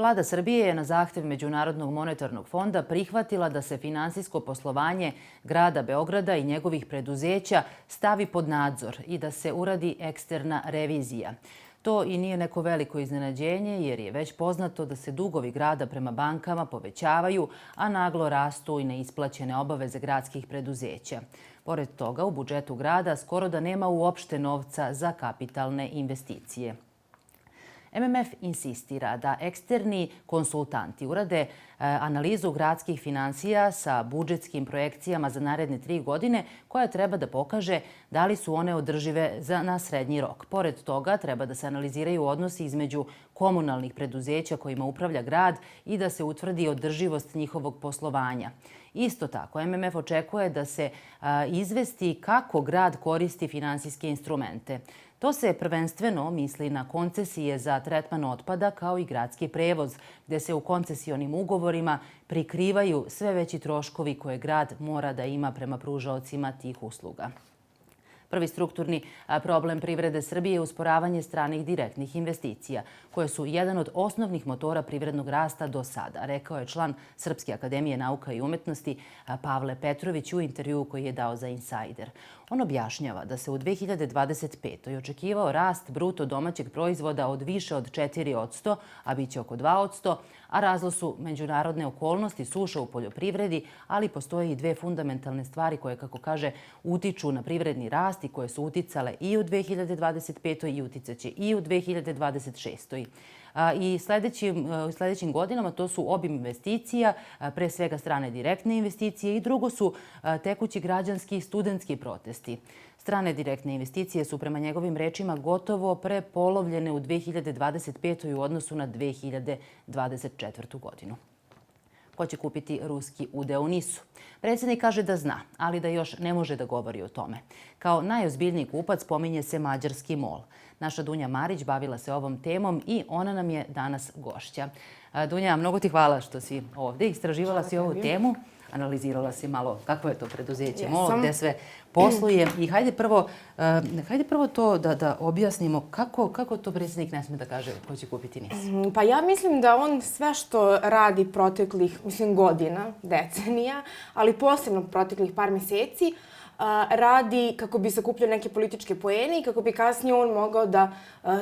Vlada Srbije je na zahtev Međunarodnog monetarnog fonda prihvatila da se finansijsko poslovanje grada Beograda i njegovih preduzeća stavi pod nadzor i da se uradi eksterna revizija. To i nije neko veliko iznenađenje jer je već poznato da se dugovi grada prema bankama povećavaju, a naglo rastu i neisplaćene obaveze gradskih preduzeća. Pored toga, u budžetu grada skoro da nema uopšte novca za kapitalne investicije. MMF insistira da eksterni konsultanti urade analizu gradskih finansija sa budžetskim projekcijama za naredne 3 godine koja treba da pokaže da li su one održive na srednji rok. Pored toga, treba da se analiziraju odnosi između komunalnih preduzeća kojima upravlja grad i da se utvrdi održivost njihovog poslovanja. Isto tako, MMF očekuje da se izvesti kako grad koristi finansijske instrumente. To se prvenstveno misli na koncesije za tretman otpada kao i gradski prevoz, gde se u koncesionim ugovorima prikrivaju sve veći troškovi koje grad mora da ima prema pružaocima tih usluga. Prvi strukturni problem privrede Srbije je usporavanje stranih direktnih investicija, koje su jedan od osnovnih motora privrednog rasta do sada, rekao je član Srpske akademije nauka i umetnosti Pavle Petrović u intervjuu koji je dao za Insider. On objašnjava da se u 2025. očekivao rast bruto domaćeg proizvoda od više od 4%, a biće oko 2%, a razlog su međunarodne okolnosti, suša u poljoprivredi, ali postoje i dve fundamentalne stvari koje, kako kaže, utiču na privredni rast i koje su uticale i u 2025. i uticaće i u 2026. I sljedećim godinama to su obim investicija, pre svega strane direktne investicije i drugo su tekući građanski i studentski protesti. Strane direktne investicije su prema njegovim rečima gotovo prepolovljene u 2025. u odnosu na 2024. godinu. Ko će kupiti ruski udeo u NIS-u? Predsjednik kaže da zna, ali da još ne može da govori o tome. Kao najozbiljniji kupac pominje se mađarski MOL. Naša Dunja Marić bavila se ovom temom i ona nam je danas gošća. Dunja, mnogo ti hvala što si ovdje. Istraživala si ovu temu, analizirala si malo kakvo je to preduzeće MOL, gde sve posluje. I hajde prvo to da objasnimo kako to predsjednik ne smije da kaže ko će kupiti NIS. Pa ja mislim da on sve što radi proteklih, godina, decenija, ali posebno proteklih par mjeseci, radi kako bi sakupljao neke političke poene i kako bi kasnije on mogao da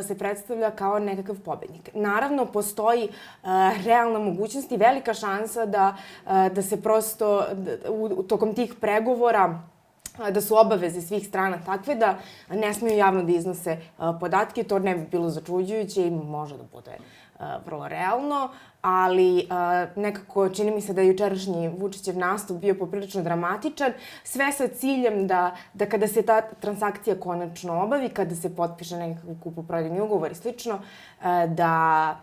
se predstavlja kao nekakav pobednik. Naravno, postoji realna mogućnost i velika šansa da se prosto tokom tih pregovora da su obaveze svih strana takve da ne smiju javno da iznose podatke. To ne bi bilo začuđujuće i može da bude vrlo realno, ali nekako čini mi se da je jučerašnji Vučićev nastup bio poprilično dramatičan, sve sa ciljem da kada se ta transakcija konačno obavi, kada se potpiše nekakav kupoprodajni ugovor i slično, da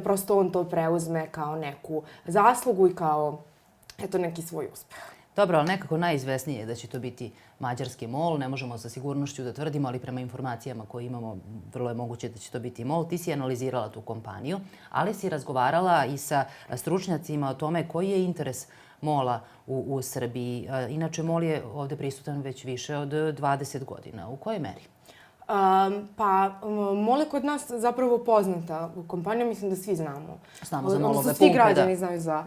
prosto on to preuzme kao neku zaslugu i kao neki svoj uspeh. Dobro, ali nekako najizvesnije je da će to biti mađarski MOL. Ne možemo sa sigurnošću da tvrdimo, ali prema informacijama koje imamo, vrlo je moguće da će to biti MOL. Ti si analizirala tu kompaniju, ali si razgovarala i sa stručnjacima o tome koji je interes MOL-a u Srbiji. Inače, MOL je ovdje prisutan već više od 20 godina. U kojoj meri? MOL je kod nas zapravo poznata kompanija, mislim da svi znamo. Znamo za MOL-ove pumpe, svi građani znaju za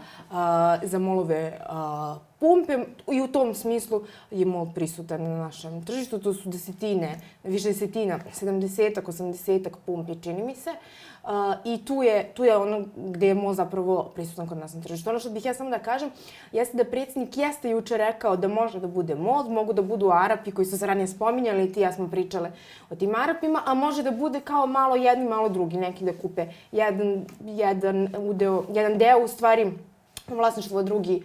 MOL-ove pumpe i u tom smislu je MOL prisutan na našem tržištu. To su više desetina, 70-ak, 80-ak pumpi, čini mi se. I tu je ono gdje je MOL zapravo prisutan kod nas na tržištu. Ono što bih ja samo da kažem jeste da predsjednik jeste juče rekao da može da bude MOL, mogu da budu Arapi koji su se ranije spominjali i ti ja smo pričale o tim Arapima, a može da bude kao malo jedni, malo drugi, neki da kupe jedan deo u stvari vlasništvo, drugi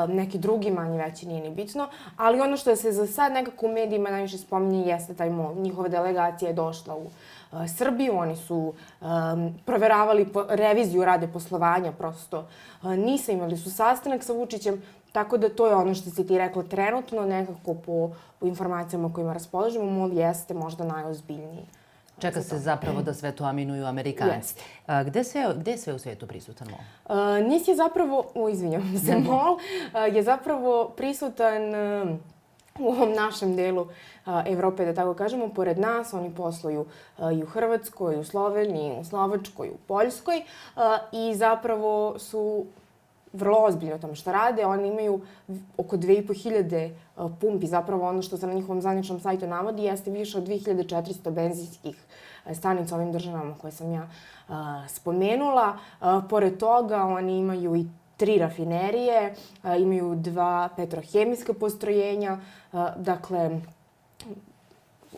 neki drugi, manje veći, nije ni bitno. Ali ono što se za sad nekako u medijima najviše spominje jeste taj MOL. Njihova delegacija je došla u Srbiju, oni su proveravali reviziju rade poslovanja, prosto nisu imali su sastanak sa Vučićem, tako da to je ono što si ti rekla trenutno, nekako po informacijama kojima raspolažemo, MOL jeste možda najozbiljniji. Čeka se zapravo da sve to aminuju Amerikanci. Gde je sve u svijetu prisutan MOL? NIS je zapravo, izvinjavam se, MOL je zapravo prisutan u ovom našem delu Evrope, da tako kažemo, pored nas. Oni posluju i u Hrvatskoj, i u Sloveniji, u Slovačkoj, i u Poljskoj i zapravo su vrlo ozbiljni o tome što rade. Oni imaju oko 2500 pumpi. Zapravo ono što se na njihovom zvaničnom sajtu navodi jeste više od 2400 benzinskih stanica u ovim državama koje sam ja spomenula. Pored toga, oni imaju i 3 rafinerije, imaju 2 petrohemijska postrojenja. Dakle,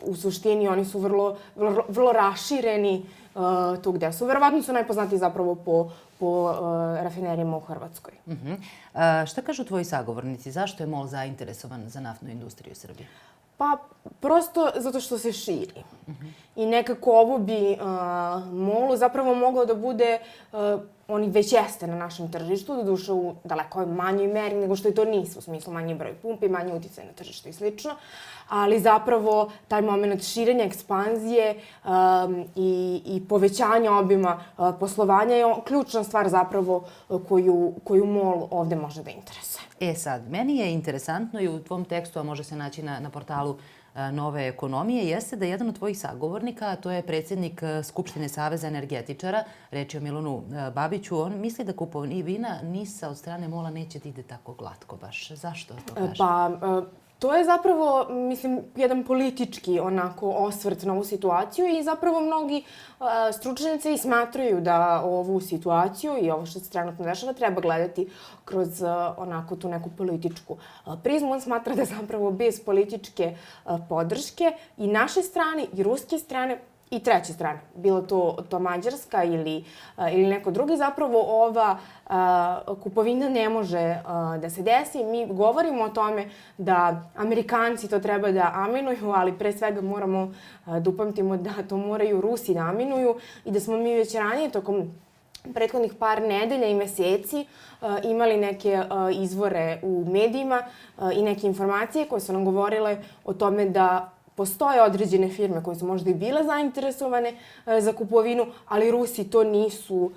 u suštini oni su vrlo rašireni tu gde su. Verovatno su najpoznatiji zapravo po rafinerijama u Hrvatskoj. Šta kažu tvoji sagovornici? Zašto je MOL zainteresovan za naftnu industriju u Srbiji? Pa, prosto zato što se širi. I nekako ovo bi MOL-u zapravo moglo da bude, oni već jeste na našem tržištu, doduše u daleko manjoj meri nego što i to nisu, u smislu manji broj pumpi, manji uticaj na tržištu i slično. Ali zapravo taj moment širenja, ekspanzije i povećanja obima poslovanja je ključna stvar zapravo koju MOL ovde može da interesuje. Sad, meni je interesantno i u tvom tekstu, a može se naći na portalu Nove ekonomije, jeste da jedan od tvojih sagovornika, a to je predsjednik Skupštine Saveza energetičara, reč je o Milanu Babiću, on misli da kupovina NIS-a od strane MOL-a neće da ide tako glatko baš. Zašto to kaže? Pa, to je zapravo, mislim, jedan politički onako osvrt na ovu situaciju i zapravo mnogi stručnjaci smatraju da ovu situaciju i ovo što se trenutno dešava treba gledati kroz onako tu neku političku prizmu. On smatra da zapravo bez političke podrške i naše strane i ruske strane i treće strane, bilo to Mađarska ili neko drugi, zapravo ova kupovina ne može da se desi. Mi govorimo o tome da Amerikanci to treba da aminuju, ali pre svega moramo da upamtimo da to moraju Rusi da aminuju i da smo mi već ranije tokom prethodnih par nedelja i meseci imali neke izvore u medijima i neke informacije koje su nam govorile o tome da postoje određene firme koje su možda i bile zainteresovane za kupovinu, ali Rusi to nisu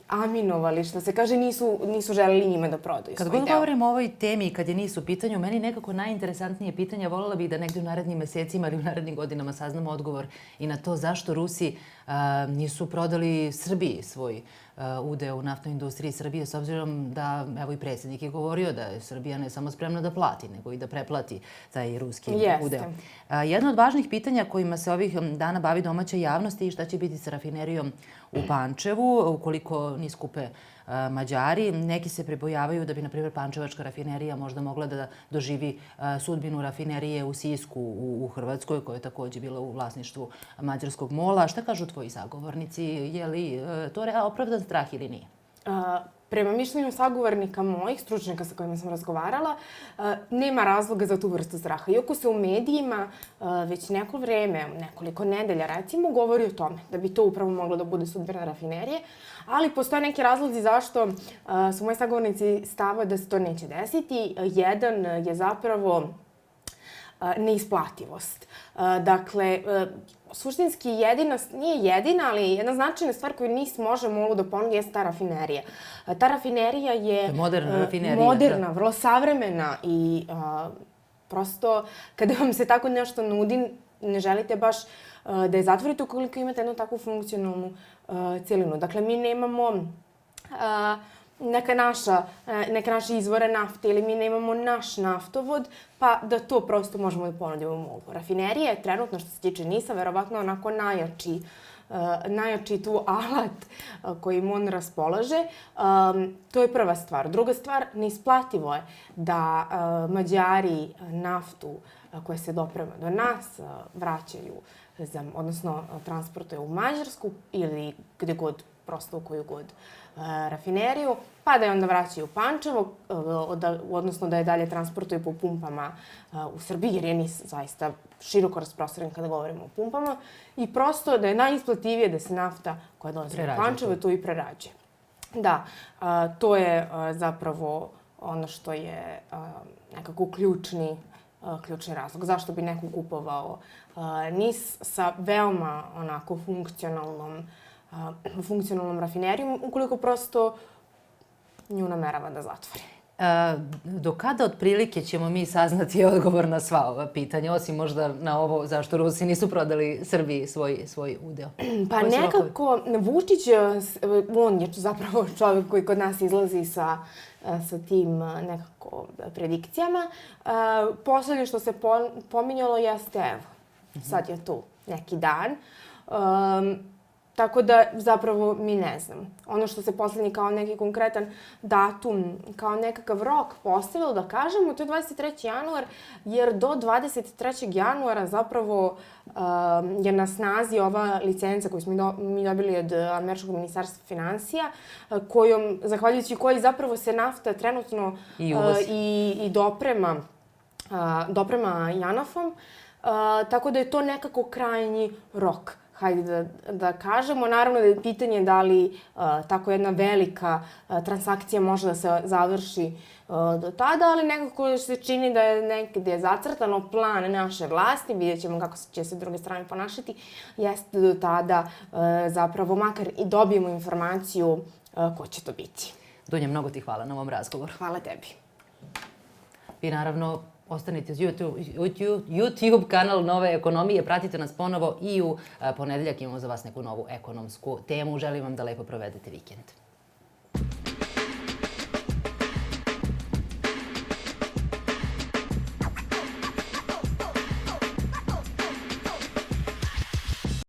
aminovali, što se kaže, nisu želeli njima da prodaju svoj deo. Kad god govorim o ovoj temi i kad je NIS u pitanju, meni nekako najinteresantnije pitanje, voljela bih da negdje u narednim mesecima ili u narednim godinama saznamo odgovor i na to zašto Rusi nisu prodali Srbiji svoj udeo u naftnoj industriji Srbije, s obzirom da, evo i predsjednik je govorio da je Srbija ne samo spremna da plati, nego i da preplati taj ruski udeo. Jedno od važnih pitanja kojima se ovih dana bavi domaća javnost je šta će biti sa rafinerijom u Pančevu, ukoliko NIS kupe Mađari. Neki se pribojavaju da bi, na primjer, pančevačka rafinerija možda mogla da doživi sudbinu rafinerije u Sisku u Hrvatskoj, koja je također bila u vlasništvu mađarskog MOL-a. Šta kažu tvoji sagovornici? Je li to opravdan strah ili nije? Prema mišljenju sagovornika mojih, stručnjaka sa kojima sam razgovarala, nema razloga za tu vrstu straha. Iako se u medijima već neko vreme, nekoliko nedelja recimo, govori o tome da bi to upravo moglo da bude sudbina rafinerije, ali postoje neki razlozi zašto su moji sagovornici stava da se to neće desiti. Jedan je zapravo neisplativost. Dakle, suštinski nije jedina, ali jedna značajna stvar koju NIS može MOL-u da ponudi je ta rafinerija. Ta rafinerija je moderna, vrlo savremena i prosto kada vam se tako nešto nudi, ne želite baš da je zatvorite ukoliko imate jednu takvu funkcionalnu celinu. Dakle, mi nemamo neke naše izvore nafte ili mi nemamo naš naftovod, pa da to prosto možemo da ponudimo MOL-u. Rafinerija je trenutno, što se tiče NIS-a, verovatno onako najjači tu alat kojim on raspolaže. To je prva stvar. Druga stvar, neisplativo je da Mađari naftu koja se doprema do nas vraćaju, odnosno transportuju u Mađarsku ili gde god, prosto u koju god rafineriju, pa da je onda vraćaju u Pančevo, odnosno da je dalje transportuju po pumpama u Srbiji, jer je NIS zaista široko rasprostranjen kada govorimo o pumpama, i prosto da je najisplativije da se nafta koja dolazi u Pančevo tu i prerađuje. Da, to je zapravo ono što je nekako ključni razlog. Zašto bi neko kupovao NIS sa veoma onako funkcionalnom rafinerijom, ukoliko prosto nju namerava da zatvori. Do kada otprilike ćemo mi saznati odgovor na sva ova pitanja, osim možda na ovo zašto Rusi nisu prodali Srbiji svoj udeo? Pa nekako Vučić, on je zapravo čovjek koji kod nas izlazi sa tim nekako predikcijama. Poslednje što se pominjalo jeste, evo, sad je tu neki dan. Tako da zapravo mi ne znam. Ono što se poslednji kao neki konkretan datum, kao nekakav rok postavilo da kažemo, to je 23. januar, jer do 23. januara zapravo je na snazi ova licenca koju smo mi dobili od Američkog ministarstva finansija, zahvaljujući kojoj zapravo se nafta trenutno i doprema JANAF-om. Tako da je to nekako krajnji rok. Hajde da kažemo. Naravno da je pitanje da li tako jedna velika transakcija može da se završi do tada, ali nekako se čini da je negdje zacrtano plan naše vlasti, vidjet ćemo kako će se druge strane ponašati, jeste do tada zapravo makar i dobijemo informaciju ko će to biti. Dunja, mnogo ti hvala na ovom razgovoru. Hvala tebi. Vi naravno ostanite uz YouTube kanal Nove ekonomije. Pratite nas ponovo i u ponedeljak imamo za vas neku novu ekonomsku temu. Želim vam da lepo provedete vikend.